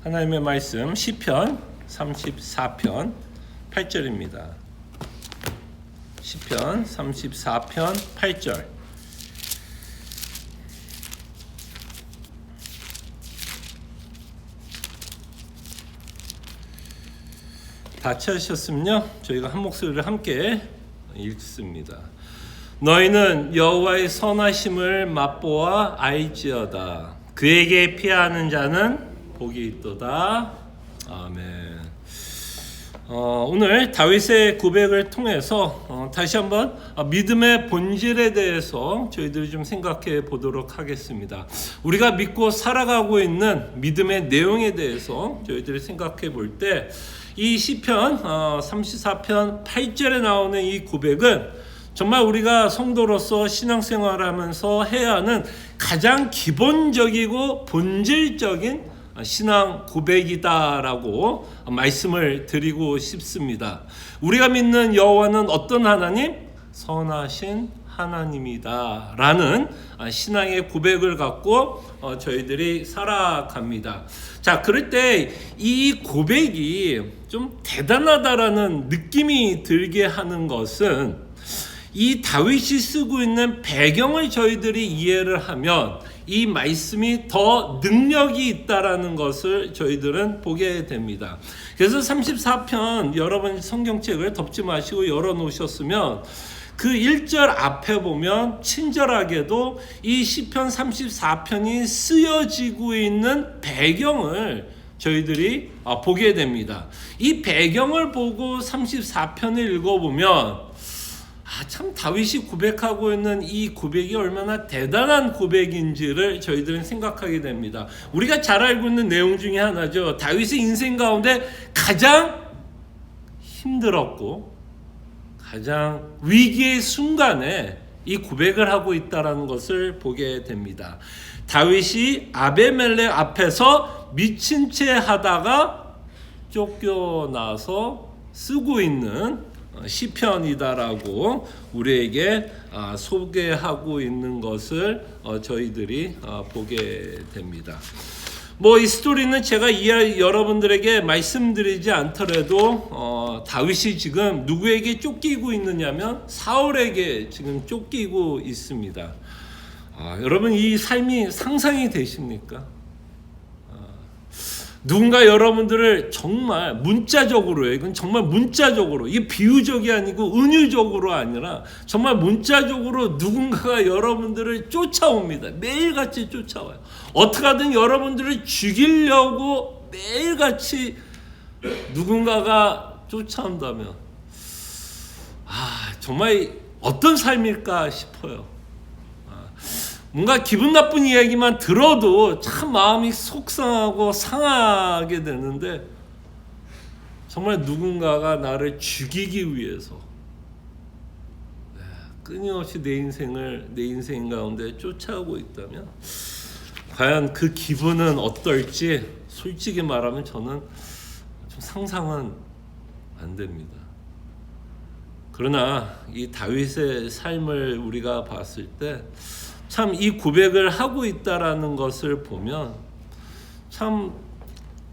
하나님의 말씀 시편 34편 8절입니다. 시편 34편 8절. 다 찾으셨으면요, 저희가 한 목소리를 함께 읽습니다. 너희는 여호와의 선하심을 맛보아 알지어다. 그에게 피하는 자는 복이 있도다. 아멘. 오늘 다윗의 고백을 통해서 다시 한번 믿음의 본질에 대해서 저희들이 좀 생각해 보도록 하겠습니다. 우리가 믿고 살아가고 있는 믿음의 내용에 대해서 저희들이 생각해 볼 때 이 시편 34편 8절에 나오는 이 고백은 정말 우리가 성도로서 신앙생활을 하면서 해야 하는 가장 기본적이고 본질적인 신앙 고백이다라고 말씀을 드리고 싶습니다. 우리가 믿는 여호와는 어떤 하나님? 선하신 하나님이다 라는 신앙의 고백을 갖고 저희들이 살아갑니다. 자, 그럴 때 이 고백이 좀 대단하다라는 느낌이 들게 하는 것은 이 다윗이 쓰고 있는 배경을 저희들이 이해를 하면 이 말씀이 더 능력이 있다라는 것을 저희들은 보게 됩니다. 그래서 34편 여러분 성경책을 덮지 마시고 열어놓으셨으면 그 1절 앞에 보면 친절하게도 이 시편 34편이 쓰여지고 있는 배경을 저희들이 보게 됩니다. 이 배경을 보고 34편을 읽어보면 참 다윗이 고백하고 있는 이 고백이 얼마나 대단한 고백인지를 저희들은 생각하게 됩니다. 우리가 잘 알고 있는 내용 중에 하나죠. 다윗의 인생 가운데 가장 힘들었고 가장 위기의 순간에 이 고백을 하고 있다는 것을 보게 됩니다. 다윗이 아베멜렉 앞에서 미친 채 하다가 쫓겨나서 쓰고 있는 시편이다라고 우리에게 소개하고 있는 것을 저희들이 보게 됩니다. 이 스토리는 제가 여러분들에게 말씀드리지 않더라도 다윗이 지금 누구에게 쫓기고 있느냐면 사울에게 지금 쫓기고 있습니다. 여러분 이 삶이 상상이 되십니까? 누군가 여러분들을 정말 문자적으로요. 이건 정말 문자적으로, 이게 비유적이 아니고 은유적으로 아니라 정말 문자적으로 누군가가 여러분들을 쫓아옵니다. 매일같이 쫓아와요. 어떻게 하든 여러분들을 죽이려고 매일같이 누군가가 쫓아온다면 정말 어떤 삶일까 싶어요. 뭔가 기분 나쁜 이야기만 들어도 참 마음이 속상하고 상하게 되는데 정말 누군가가 나를 죽이기 위해서 끊임없이 내 인생 가운데 쫓아오고 있다면 과연 그 기분은 어떨지 솔직히 말하면 저는 좀 상상은 안 됩니다. 그러나 이 다윗의 삶을 우리가 봤을 때 참 이 고백을 하고 있다라는 것을 보면 참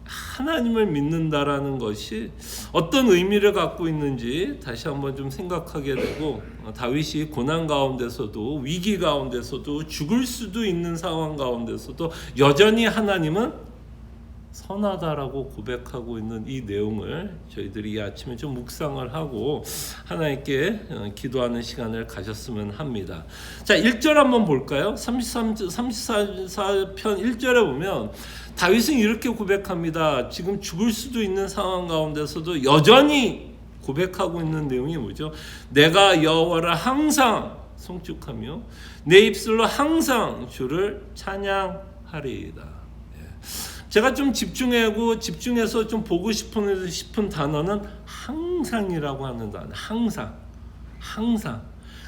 하나님을 믿는다라는 것이 어떤 의미를 갖고 있는지 다시 한번 좀 생각하게 되고, 다윗이 고난 가운데서도 위기 가운데서도 죽을 수도 있는 상황 가운데서도 여전히 하나님은 선하다라고 고백하고 있는 이 내용을 저희들이 이 아침에 좀 묵상을 하고 하나님께 기도하는 시간을 가졌으면 합니다. 자, 1절 한번 볼까요? 34편 1절에 보면 다윗은 이렇게 고백합니다. 지금 죽을 수도 있는 상황 가운데서도 여전히 고백하고 있는 내용이 뭐죠? 내가 여호와를 항상 송축하며 내 입술로 항상 주를 찬양하리이다. 제가 좀 집중해서 좀 보고 싶은 단어는 항상이라고 하는 단어. 항상.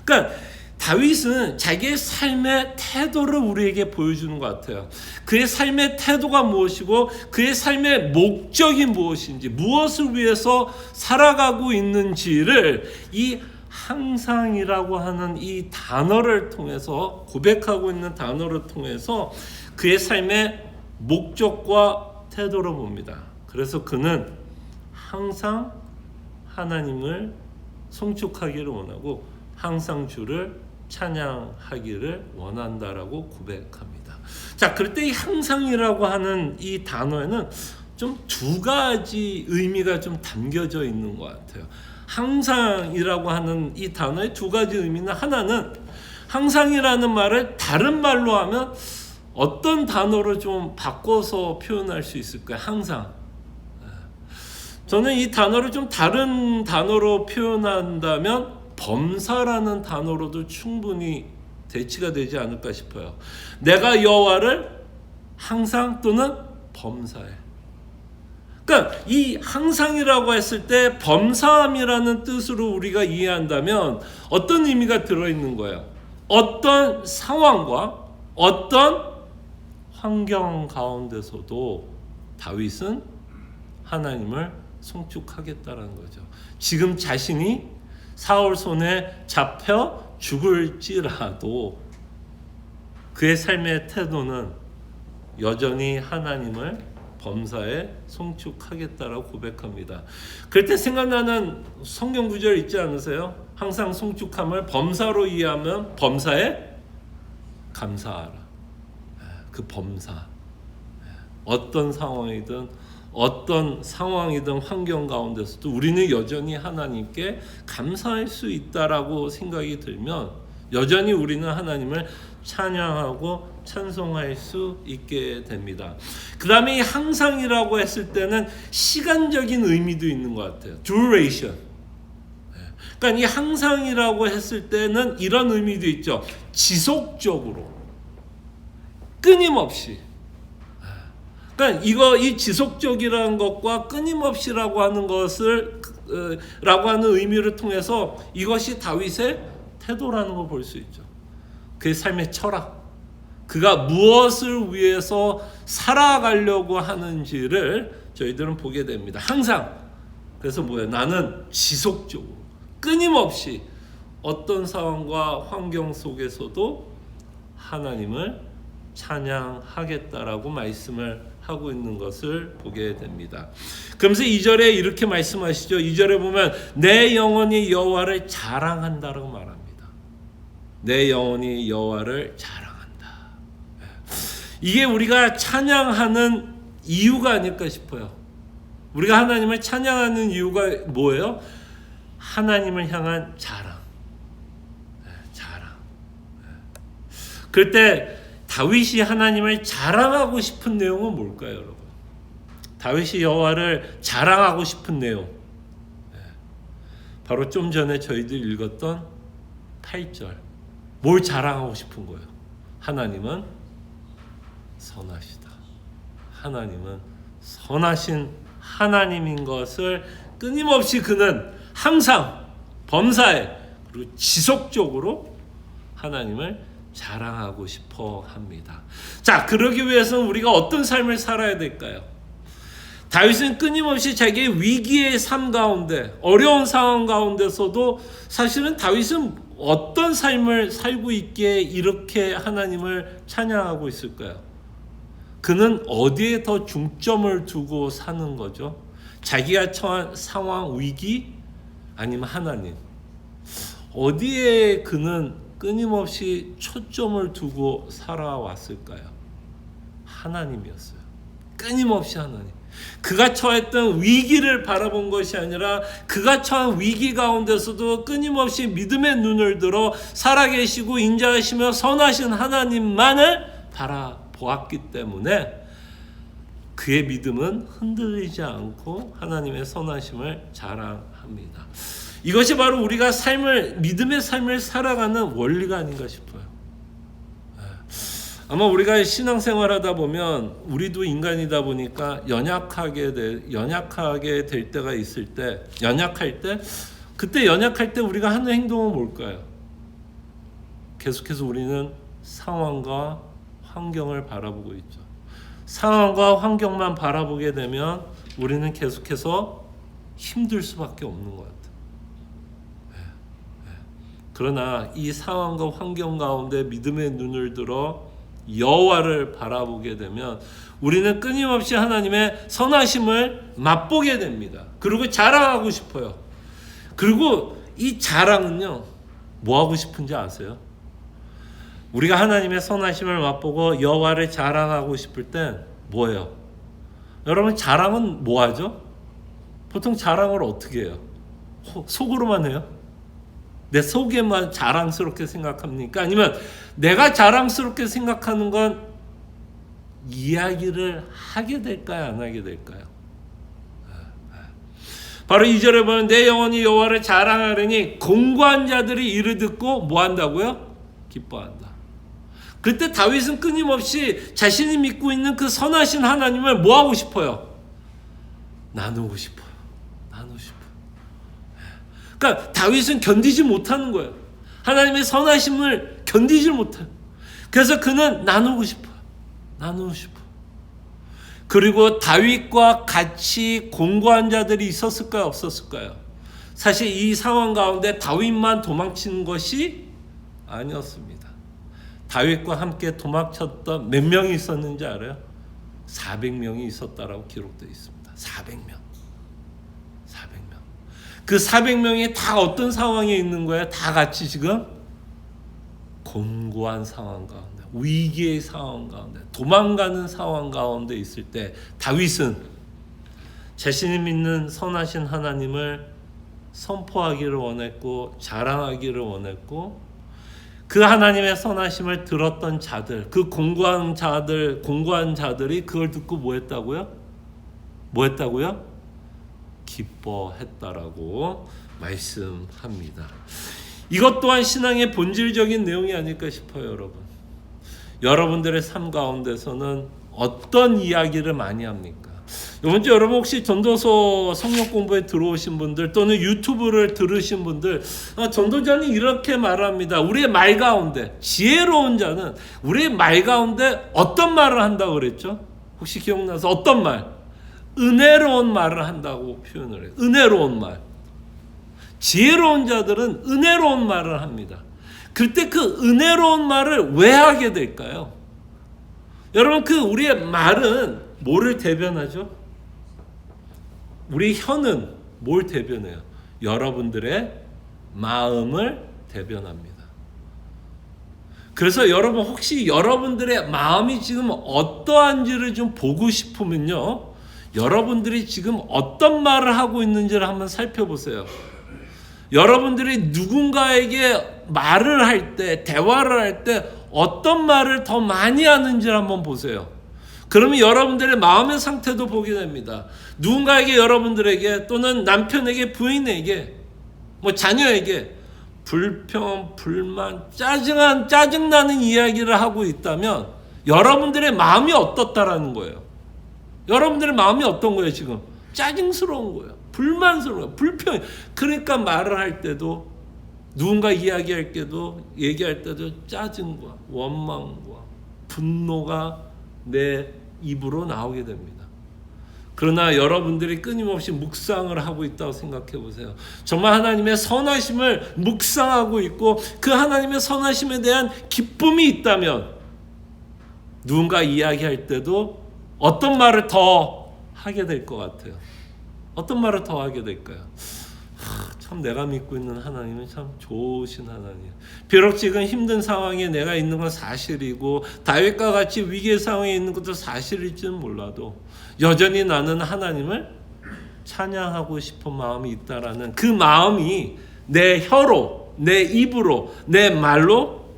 그러니까 다윗은 자기의 삶의 태도를 우리에게 보여주는 것 같아요. 그의 삶의 태도가 무엇이고 그의 삶의 목적이 무엇인지, 무엇을 위해서 살아가고 있는지를 이 항상이라고 하는 이 단어를 통해서, 고백하고 있는 단어를 통해서 그의 삶의 목적과 태도로 봅니다. 그래서 그는 항상 하나님을 송축하기를 원하고 항상 주를 찬양하기를 원한다라고 고백합니다. 자, 그럴 때 이 항상이라고 하는 이 단어에는 좀 두 가지 의미가 좀 담겨져 있는 것 같아요. 항상이라고 하는 이 단어의 두 가지 의미는, 하나는 항상이라는 말을 다른 말로 하면 어떤 단어로 좀 바꿔서 표현할 수 있을까요? 항상. 저는 이 단어를 좀 다른 단어로 표현한다면 범사라는 단어로도 충분히 대치가 되지 않을까 싶어요. 내가 여호와를 항상 또는 범사해. 그러니까 이 항상이라고 했을 때 범사함이라는 뜻으로 우리가 이해한다면 어떤 의미가 들어있는 거예요? 어떤 상황과 어떤 환경 가운데서도 다윗은 하나님을 송축하겠다는 거죠. 지금 자신이 사울 손에 잡혀 죽을지라도 그의 삶의 태도는 여전히 하나님을 범사에 송축하겠다라고 고백합니다. 그럴 때 생각나는 성경 구절 있지 않으세요? 항상 송축함을 범사로 이해하면 범사에 감사하라. 그 범사, 어떤 상황이든 어떤 상황이든 환경 가운데서도 우리는 여전히 하나님께 감사할 수 있다라고 생각이 들면 여전히 우리는 하나님을 찬양하고 찬송할 수 있게 됩니다. 그 다음에 이 항상이라고 했을 때는 시간적인 의미도 있는 것 같아요. duration. 그러니까 이 항상이라고 했을 때는 이런 의미도 있죠. 지속적으로, 끊임없이. 그러니까 이 지속적이라는 것과 끊임없이라고 하는 것을 라고 하는 의미를 통해서 이것이 다윗의 태도라는 걸 볼 수 있죠. 그의 삶의 철학, 그가 무엇을 위해서 살아가려고 하는지를 저희들은 보게 됩니다. 항상. 그래서 뭐예요? 나는 지속적으로, 끊임없이 어떤 상황과 환경 속에서도 하나님을 찬양하겠다라고 말씀을 하고 있는 것을 보게 됩니다. 그러면서 2절에 이렇게 말씀하시죠. 2절에 보면 내 영혼이 여호와를 자랑한다라고 말합니다. 내 영혼이 여호와를 자랑한다. 이게 우리가 찬양하는 이유가 아닐까 싶어요. 우리가 하나님을 찬양하는 이유가 뭐예요? 하나님을 향한 자랑. 자랑. 그럴 때 다윗이 하나님을 자랑하고 싶은 내용은 뭘까요, 여러분? 다윗이 여호와를 자랑하고 싶은 내용, 바로 좀 전에 저희들 읽었던 8절. 뭘 자랑하고 싶은 거예요? 하나님은 선하시다. 하나님은 선하신 하나님인 것을 끊임없이 그는 항상 범사에 그리고 지속적으로 하나님을 자랑하고 싶어 합니다. 자, 그러기 위해서는 우리가 어떤 삶을 살아야 될까요? 다윗은 끊임없이 자기의 위기의 삶 가운데, 어려운 상황 가운데서도 사실은 다윗은 어떤 삶을 살고 있기에 이렇게 하나님을 찬양하고 있을까요? 그는 어디에 더 중점을 두고 사는 거죠? 자기가 처한 상황, 위기, 아니면 하나님? 어디에 그는 끊임없이 초점을 두고 살아왔을까요? 하나님이었어요. 끊임없이 하나님. 그가 처했던 위기를 바라본 것이 아니라 그가 처한 위기 가운데서도 끊임없이 믿음의 눈을 들어 살아계시고 인자하시며 선하신 하나님만을 바라보았기 때문에 그의 믿음은 흔들리지 않고 하나님의 선하심을 자랑합니다. 이것이 바로 우리가 믿음의 삶을 살아가는 원리가 아닌가 싶어요. 아마 우리가 신앙생활하다 보면 우리도 인간이다 보니까 연약하게 될 때가 있을 때, 그때 연약할 때 우리가 하는 행동은 뭘까요? 계속해서 우리는 상황과 환경을 바라보고 있죠. 상황과 환경만 바라보게 되면 우리는 계속해서 힘들 수밖에 없는 것 같아요. 그러나 이 상황과 환경 가운데 믿음의 눈을 들어 여호와를 바라보게 되면 우리는 끊임없이 하나님의 선하심을 맛보게 됩니다. 그리고 자랑하고 싶어요. 그리고 이 자랑은요, 뭐 하고 싶은지 아세요? 우리가 하나님의 선하심을 맛보고 여호와를 자랑하고 싶을 땐 뭐예요? 여러분, 자랑은 뭐 하죠? 보통 자랑을 어떻게 해요? 속으로만 해요? 내 속에만 자랑스럽게 생각합니까? 아니면 내가 자랑스럽게 생각하는 건 이야기를 하게 될까요? 안 하게 될까요? 바로 2절에 보면 내 영혼이 여호와를 자랑하려니 공고한 자들이 이를 듣고 뭐 한다고요? 기뻐한다. 그때 다윗은 끊임없이 자신이 믿고 있는 그 선하신 하나님을 뭐 하고 싶어요? 나누고 싶어요. 나누고 싶어요. 그러니까 다윗은 견디지 못하는 거예요. 하나님의 선하심을 견디지 못해요. 그래서 그는 나누고 싶어요. 나누고 싶어요. 그리고 다윗과 같이 공고한 자들이 있었을까요? 없었을까요? 사실 이 상황 가운데 다윗만 도망치는 것이 아니었습니다. 다윗과 함께 도망쳤던 몇 명이 있었는지 알아요? 400명이 있었다라고 기록되어 있습니다. 400명. 그 400명이 다 어떤 상황에 있는 거예요? 다 같이 지금 곤고한 상황 가운데, 위기의 상황 가운데, 도망가는 상황 가운데 있을 때 다윗은 자신이 믿는 선하신 하나님을 선포하기를 원했고 자랑하기를 원했고, 그 하나님의 선하심을 들었던 자들, 그 공고한 자들이 그걸 듣고 뭐 했다고요? 기뻐했다라고 말씀합니다. 이것 또한 신앙의 본질적인 내용이 아닐까 싶어요, 여러분. 여러분들의 삶 가운데서는 어떤 이야기를 많이 합니까? 이번 주 여러분 혹시 전도서 성경 공부에 들어오신 분들 또는 유튜브를 들으신 분들, 전도자는 이렇게 말합니다. 우리의 말 가운데, 지혜로운 자는 우리의 말 가운데 어떤 말을 한다고 그랬죠? 혹시 기억나서 어떤 말? 은혜로운 말을 한다고 표현을 해요. 은혜로운 말. 지혜로운 자들은 은혜로운 말을 합니다. 그때 그 은혜로운 말을 왜 하게 될까요? 여러분, 그 우리의 말은 뭐를 대변하죠? 우리 혀는 뭘 대변해요? 여러분들의 마음을 대변합니다. 그래서 여러분, 혹시 여러분들의 마음이 지금 어떠한지를 좀 보고 싶으면요, 여러분들이 지금 어떤 말을 하고 있는지를 한번 살펴보세요. 여러분들이 누군가에게 말을 할 때, 대화를 할 때 어떤 말을 더 많이 하는지를 한번 보세요. 그러면 여러분들의 마음의 상태도 보게 됩니다. 누군가에게, 여러분들에게 또는 남편에게, 부인에게, 자녀에게 불평, 불만, 짜증나는 이야기를 하고 있다면 여러분들의 마음이 어떻다라는 거예요. 여러분들의 마음이 어떤 거예요, 지금? 짜증스러운 거예요. 불만스러운 거예요. 불평. 그러니까 말을 할 때도, 누군가 얘기할 때도 짜증과 원망과 분노가 내 입으로 나오게 됩니다. 그러나 여러분들이 끊임없이 묵상을 하고 있다고 생각해 보세요. 정말 하나님의 선하심을 묵상하고 있고 그 하나님의 선하심에 대한 기쁨이 있다면 누군가 이야기할 때도 어떤 말을 더 하게 될 것 같아요. 어떤 말을 더 하게 될까요? 참 내가 믿고 있는 하나님은 참 좋으신 하나님. 비록 지금 힘든 상황에 내가 있는 건 사실이고 다윗과 같이 위기의 상황에 있는 것도 사실일지는 몰라도 여전히 나는 하나님을 찬양하고 싶은 마음이 있다라는 그 마음이 내 혀로, 내 입으로, 내 말로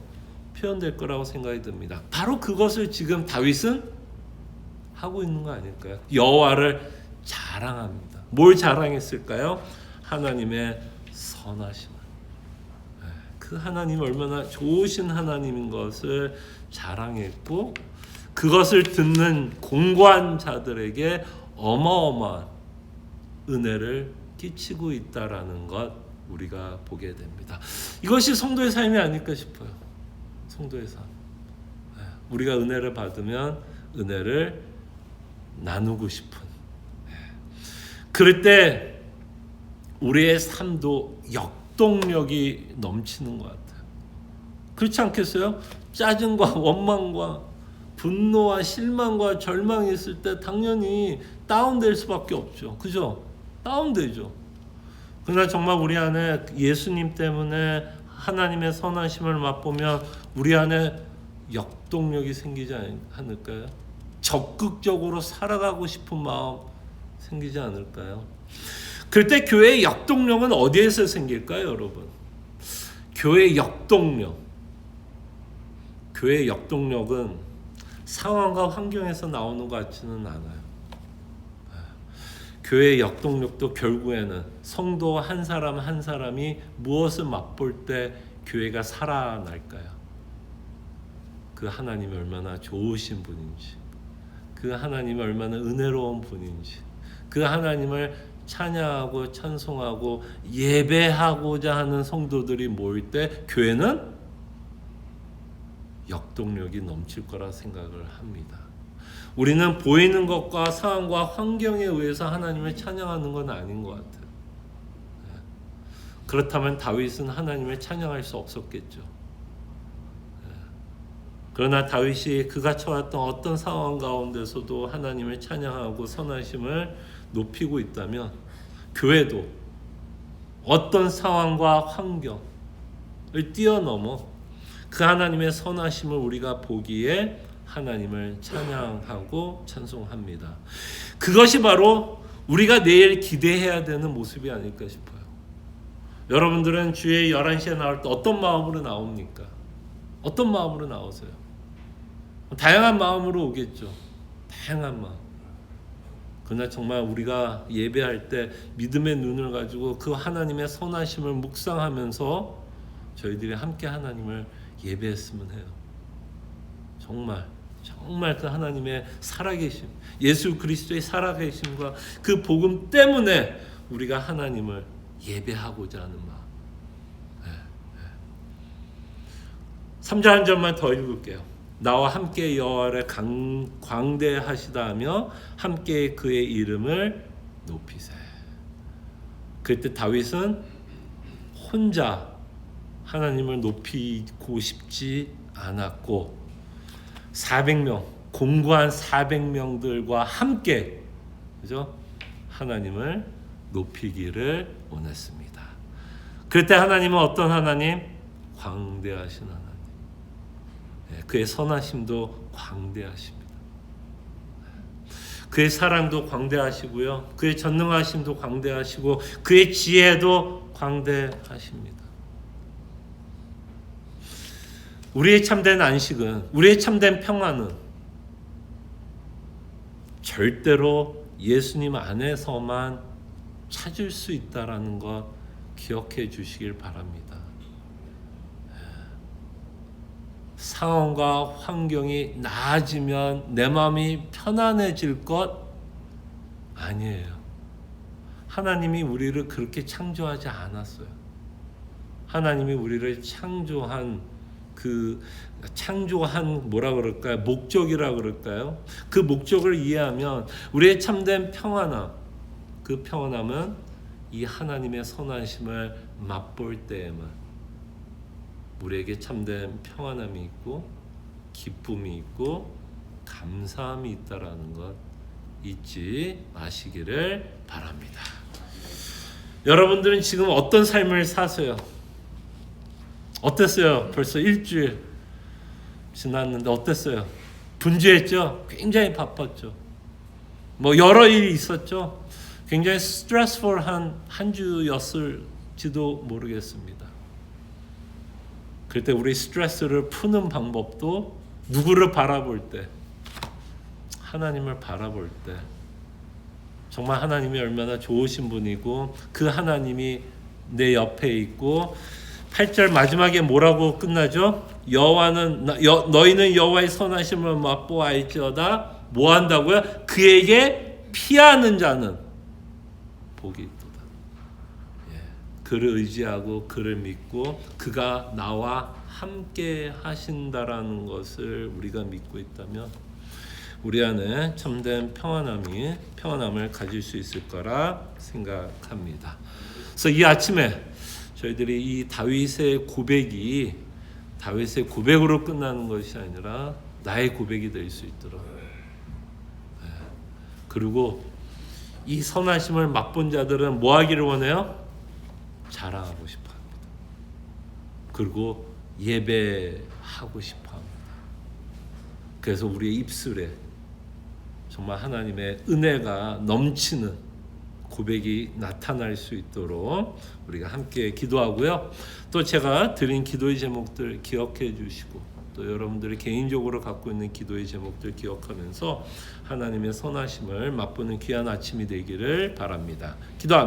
표현될 거라고 생각이 듭니다. 바로 그것을 지금 다윗은 하고 있는 거 아닐까요? 여호와를 자랑합니다. 뭘 자랑했을까요? 하나님의 선하심을. 그 하나님 얼마나 좋으신 하나님인 것을 자랑했고 그것을 듣는 공고한 자들에게 어마어마한 은혜를 끼치고 있다라는 것 우리가 보게 됩니다. 이것이 성도의 삶이 아닐까 싶어요. 성도의 삶. 우리가 은혜를 받으면 은혜를 나누고 싶은. 그럴 때 우리의 삶도 역동력이 넘치는 것 같아요. 그렇지 않겠어요? 짜증과 원망과 분노와 실망과 절망이 있을 때 당연히 다운될 수밖에 없죠. 그죠? 다운되죠. 그러나 정말 우리 안에 예수님 때문에 하나님의 선하심을 맛보면 우리 안에 역동력이 생기지 않을까요? 적극적으로 살아가고 싶은 마음 생기지 않을까요? 그럴 때 교회의 역동력은 어디에서 생길까요, 여러분? 교회의 역동력은 상황과 환경에서 나오는 것 같지는 않아요. 교회의 역동력도 결국에는 성도 한 사람 한 사람이 무엇을 맛볼 때 교회가 살아날까요? 그 하나님이 얼마나 좋으신 분인지, 그 하나님이 얼마나 은혜로운 분인지, 그 하나님을 찬양하고 찬송하고 예배하고자 하는 성도들이 모일 때 교회는 역동력이 넘칠 거라 생각을 합니다. 우리는 보이는 것과 상황과 환경에 의해서 하나님을 찬양하는 건 아닌 것 같아요. 그렇다면 다윗은 하나님을 찬양할 수 없었겠죠. 그러나 다윗이 그가 처했던 어떤 상황 가운데서도 하나님을 찬양하고 선하심을 높이고 있다면 교회도 어떤 상황과 환경을 뛰어넘어 그 하나님의 선하심을 우리가 보기에 하나님을 찬양하고 찬송합니다. 그것이 바로 우리가 내일 기대해야 되는 모습이 아닐까 싶어요. 여러분들은 주에 11시에 나올 때 어떤 마음으로 나옵니까? 어떤 마음으로 나오세요? 다양한 마음으로 오겠죠. 다양한 마음. 그러나 정말 우리가 예배할 때 믿음의 눈을 가지고 그 하나님의 선하심을 묵상하면서 저희들이 함께 하나님을 예배했으면 해요. 정말 그 하나님의 살아계심, 예수 그리스도의 살아계심과 그 복음 때문에 우리가 하나님을 예배하고자 하는 마음. 3절 한 절만 더 읽을게요. 나와 함께 여호와를 광대하시다 하며 함께 그의 이름을 높이세. 그때 다윗은 혼자 하나님을 높이고 싶지 않았고 400명, 공고한 400명들과 함께 그죠? 하나님을 높이기를 원했습니다. 그때 하나님은 어떤 하나님? 광대하신 하나님. 그의 선하심도 광대하십니다. 그의 사랑도 광대하시고요. 그의 전능하심도 광대하시고 그의 지혜도 광대하십니다. 우리의 참된 안식은, 우리의 참된 평안은 절대로 예수님 안에서만 찾을 수 있다라는 것 기억해 주시길 바랍니다. 상황과 환경이 나아지면 내 마음이 편안해질 것 아니에요. 하나님이 우리를 그렇게 창조하지 않았어요. 하나님이 우리를 창조한 뭐라 그럴까요? 목적이라 그럴까요? 그 목적을 이해하면 우리의 참된 평안함, 그 평안함은 이 하나님의 선하심을 맛볼 때에만 우리에게 참된 평안함이 있고 기쁨이 있고 감사함이 있다라는 것 잊지 마시기를 바랍니다. 여러분들은 지금 어떤 삶을 사세요? 어땠어요? 벌써 일주일 지났는데 어땠어요? 분주했죠? 굉장히 바빴죠? 여러 일이 있었죠? 굉장히 스트레스풀한 한 주였을지도 모르겠습니다. 그때 우리 스트레스를 푸는 방법도 누구를 바라볼 때, 하나님을 바라볼 때 정말 하나님이 얼마나 좋으신 분이고 그 하나님이 내 옆에 있고 8절 마지막에 뭐라고 끝나죠? 너희는 여호와의 선하심을 맛보아알지어다. 뭐 한다고요? 그에게 피하는 자는 복이 있도다. 그를 의지하고 그를 믿고 그가 나와 함께 하신다라는 것을 우리가 믿고 있다면 우리 안에 참된 평안함을 가질 수 있을 거라 생각합니다. 그래서 이 아침에 저희들이 이 다윗의 고백이 다윗의 고백으로 끝나는 것이 아니라 나의 고백이 될 수 있도록. 그리고 이 선하심을 맛본 자들은 뭐 하기를 원해요? 자랑하고 싶어 합니다. 그리고 예배하고 싶어 합니다. 그래서 우리의 입술에 정말 하나님의 은혜가 넘치는 고백이 나타날 수 있도록 우리가 함께 기도하고요. 또 제가 드린 기도의 제목들 기억해 주시고, 또 여러분들이 개인적으로 갖고 있는 기도의 제목들 기억하면서 하나님의 선하심을 맛보는 귀한 아침이 되기를 바랍니다. 기도합니다.